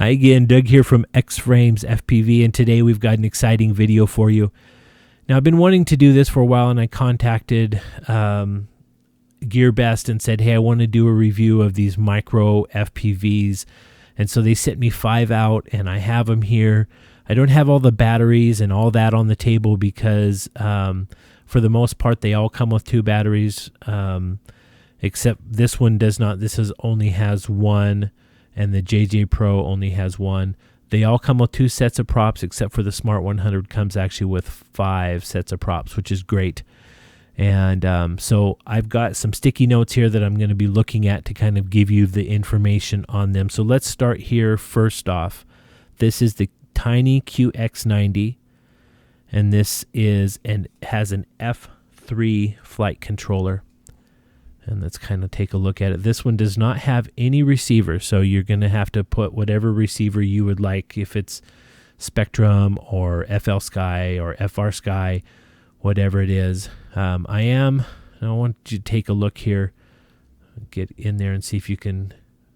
Hi again, Doug here from X-Frames FPV, and today we've got an exciting video for you. Now, I've been wanting to do this for a while, and I contacted Gearbest and said, hey, I want to do a review of these micro FPVs. And so they sent me 5 out, and I have them here. I don't have all the batteries and all that on the table because for the most part, they all come with 2 batteries, except this one does not. This only has 1. And the JJ Pro only has 1. They all come with 2 sets of props, except for the Smart 100 comes actually with 5 sets of props, which is great. And so I've got some sticky notes here that I'm going to be looking at to kind of give you the information on them. So let's start here first off. This is the Tiny QX90, and this has an F3 flight controller. And let's kind of take a look at it. This one does not have any receiver, so you're going to have to put whatever receiver you would like, if it's Spectrum or FL Sky or FR Sky, whatever it is. I want you to take a look here. Get in there and see if you can,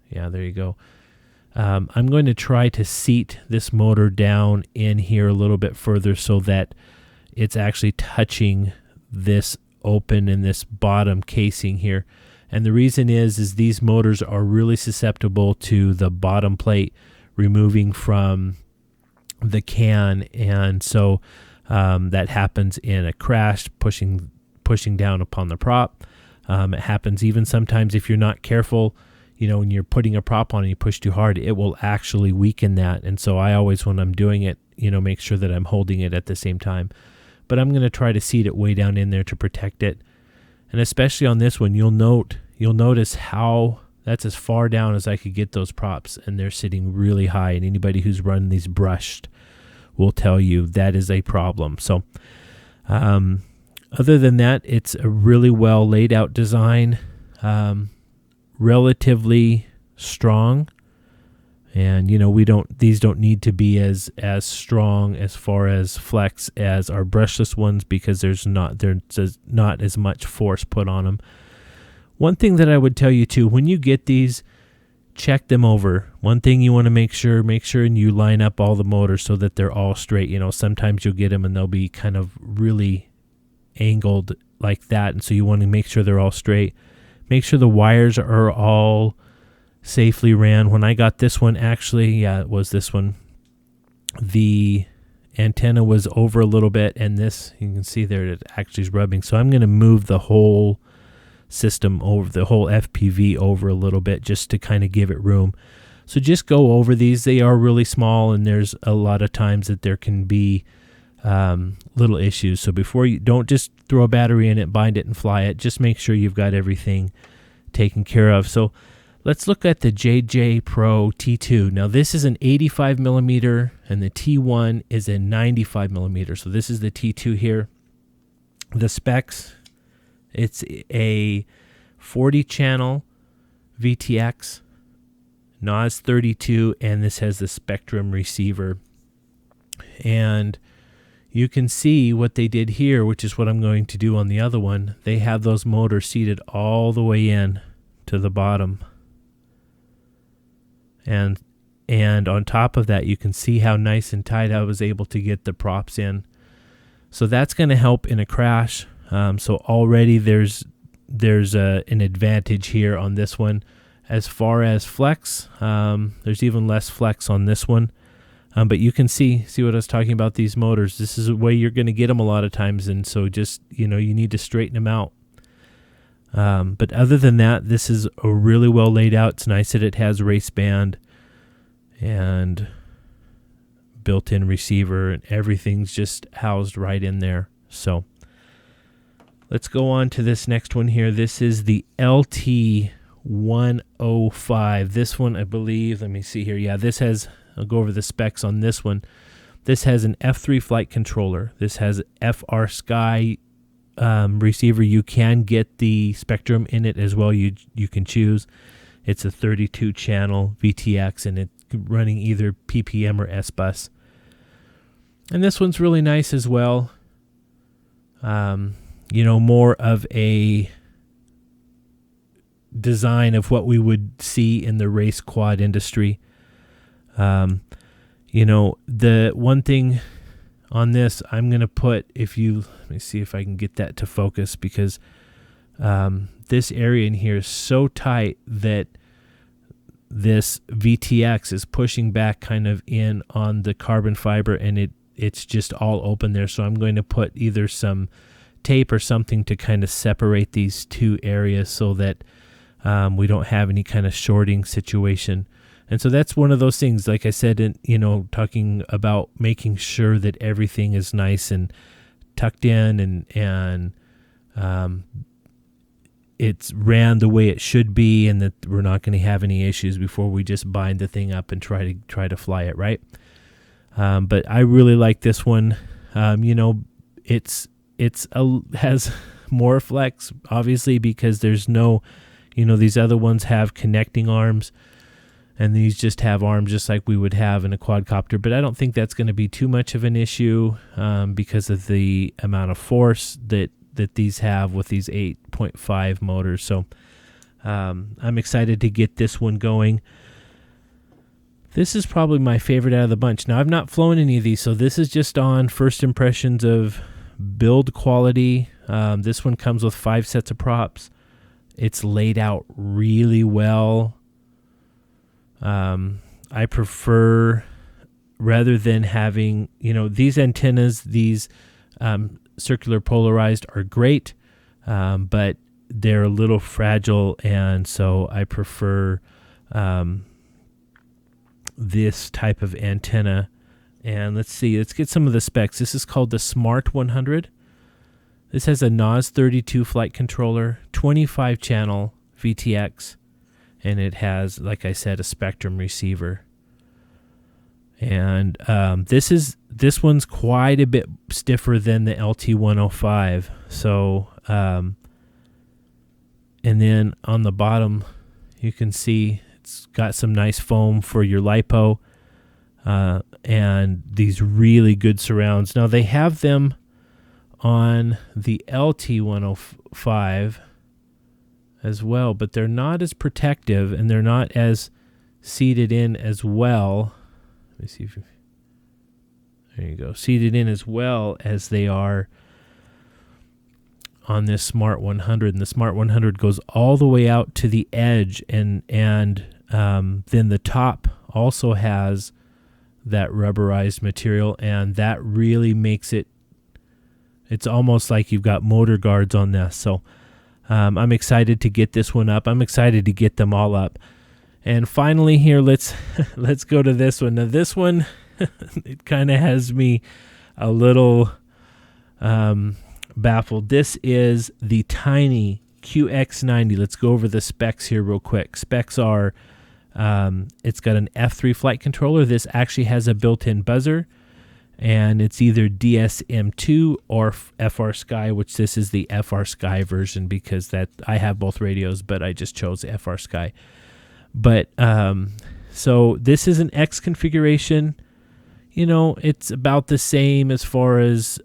yeah, there you go. I'm going to try to seat this motor down in here a little bit further so that it's actually touching this open in this bottom casing here. And the reason is these motors are really susceptible to the bottom plate removing from the can, and so that happens in a crash, pushing down upon the prop. It happens even sometimes if you're not careful, when you're putting a prop on and you push too hard, it will actually weaken that. And so I always, when I'm doing it, make sure that I'm holding it at the same time. But I'm going to try to seat it way down in there to protect it. And especially on this one, you'll notice how that's as far down as I could get those props, and they're sitting really high. And anybody who's run these brushed will tell you that is a problem. So other than that, it's a really well laid out design, relatively strong. And these don't need to be as strong as far as flex as our brushless ones, because there's not as much force put on them. One thing that I would tell you too, when you get these, check them over. One thing you want to make sure and you line up all the motors so that they're all straight. Sometimes you'll get them and they'll be kind of really angled like that, and so you want to make sure they're all straight. Make sure the wires are all safely ran. When I got this one, actually, it was this one, the antenna was over a little bit, and this, you can see there, it actually is rubbing. So I'm going to move the whole system over, the whole FPV over a little bit, just to kind of give it room. So just go over these. They are really small, and there's a lot of times that there can be little issues. So before you, don't just throw a battery in it, bind it, and fly it. Just make sure you've got everything taken care of. So let's look at the JJ Pro T2. Now this is an 85 millimeter, and the T1 is a 95 millimeter. So this is the T2 here. The specs, it's a 40 channel VTX, NOS 32, and this has the Spectrum receiver. And you can see what they did here, which is what I'm going to do on the other one. They have those motors seated all the way in to the bottom. And on top of that, you can see how nice and tight I was able to get the props in. So that's going to help in a crash. So already there's an advantage here on this one. As far as flex, there's even less flex on this one. But you can see what I was talking about, these motors. This is the way you're going to get them a lot of times, and so just, you need to straighten them out. But other than that, this is a really well laid out. It's nice that it has race band and built-in receiver, and everything's just housed right in there. So let's go on to this next one here. This is the LT105. This one, I believe, let me see here. Yeah, this has, I'll go over the specs on this one. This has an F3 flight controller. This has FR Sky receiver. You can get the Spectrum in it as well. You can choose. It's a 32 channel VTX, and it's running either PPM or S-Bus. And this one's really nice as well. More of a design of what we would see in the race quad industry. The one thing on this, I'm going to put, let me see if I can get that to focus, because this area in here is so tight that this VTX is pushing back kind of in on the carbon fiber, and it's just all open there. So I'm going to put either some tape or something to kind of separate these two areas so that we don't have any kind of shorting situation. And so that's one of those things, like I said, talking about making sure that everything is nice and tucked in and it's ran the way it should be, and that we're not going to have any issues before we just bind the thing up and try to fly it, right? But I really like this one. Has more flex, obviously, because there's no, these other ones have connecting arms, and these just have arms just like we would have in a quadcopter. But I don't think that's going to be too much of an issue because of the amount of force that these have with these 8.5 motors. So I'm excited to get this one going. This is probably my favorite out of the bunch. Now, I've not flown any of these, so this is just on first impressions of build quality. This one comes with 5 sets of props. It's laid out really well. I prefer, rather than having, these antennas, these circular polarized are great, but they're a little fragile, and so I prefer this type of antenna. And let's get some of the specs. This is called the Smart 100. This has a NOS 32 flight controller, 25 channel VTX, and it has, like I said, a Spectrum receiver. And this one's quite a bit stiffer than the LT105. So, and then on the bottom, you can see it's got some nice foam for your LiPo, and these really good surrounds. Now, they have them on the LT105 as well, but they're not as protective, and they're not as seated in as well. Let me see if there you go, seated in as well as they are on this Smart 100. And the Smart 100 goes all the way out to the edge, and then the top also has that rubberized material, and that really makes it's almost like you've got motor guards on this. So I'm excited to get this one up. I'm excited to get them all up. And finally here, let's go to this one. Now, this one, it kind of has me a little baffled. This is the tiny QX90. Let's go over the specs here real quick. Specs are, it's got an F3 flight controller. This actually has a built-in buzzer, and it's either DSM2 or FR Sky, which this is the FR Sky version, because I have both radios, but I just chose the FR Sky. But so this is an X configuration. It's about the same as far as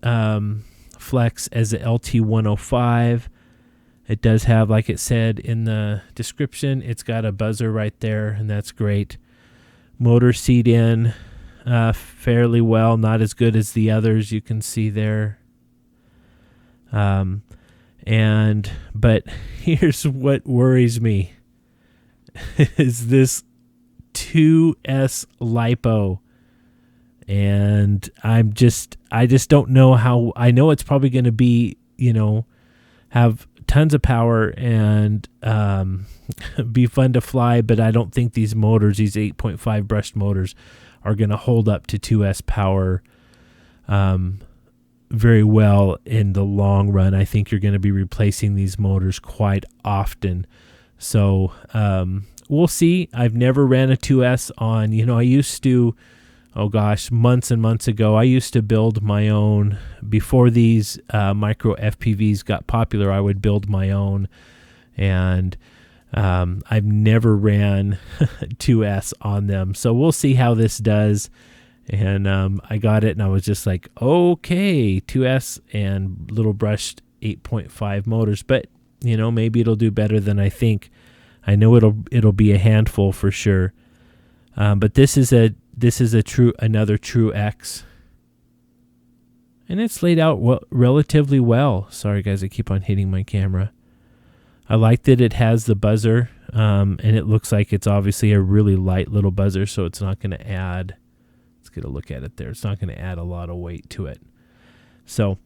flex as the LT105. It does have, like it said in the description, it's got a buzzer right there, and that's great. Motor seat in fairly well, not as good as the others you can see there. But here's what worries me is this 2S LiPo. And I just don't know how. I know it's probably going to be, have tons of power and be fun to fly, but I don't think these motors, these 8.5 brushed motors, are going to hold up to 2S power very well in the long run. I think you're going to be replacing these motors quite often. So we'll see. I've never ran a 2S on, I used to, months and months ago, I used to build my own. Before these micro FPVs got popular, I would build my own. And I've never ran 2S on them. So we'll see how this does. And I got it, and I was just like, okay, 2S and little brushed 8.5 motors. But, maybe it'll do better than I think. I know it'll be a handful for sure. But this is a this is another True X. And it's laid out relatively well. Sorry guys, I keep on hitting my camera. I like that it has the buzzer, and it looks like it's obviously a really light little buzzer, so it's not going to add, let's get a look at it there, it's not going to add a lot of weight to it. So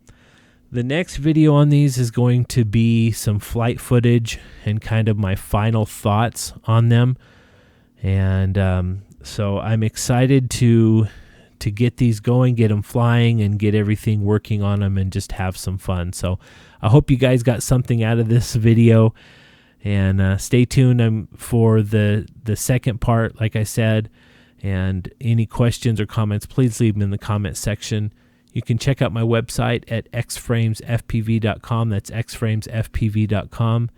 the next video on these is going to be some flight footage and kind of my final thoughts on them. And so I'm excited to get these going, get them flying, and get everything working on them and just have some fun. So I hope you guys got something out of this video, and stay tuned for the second part, like I said. And any questions or comments, please leave them in the comment section. You can check out my website at xframesfpv.com. That's xframesfpv.com.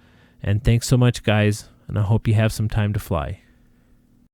And thanks so much, guys, and I hope you have some time to fly.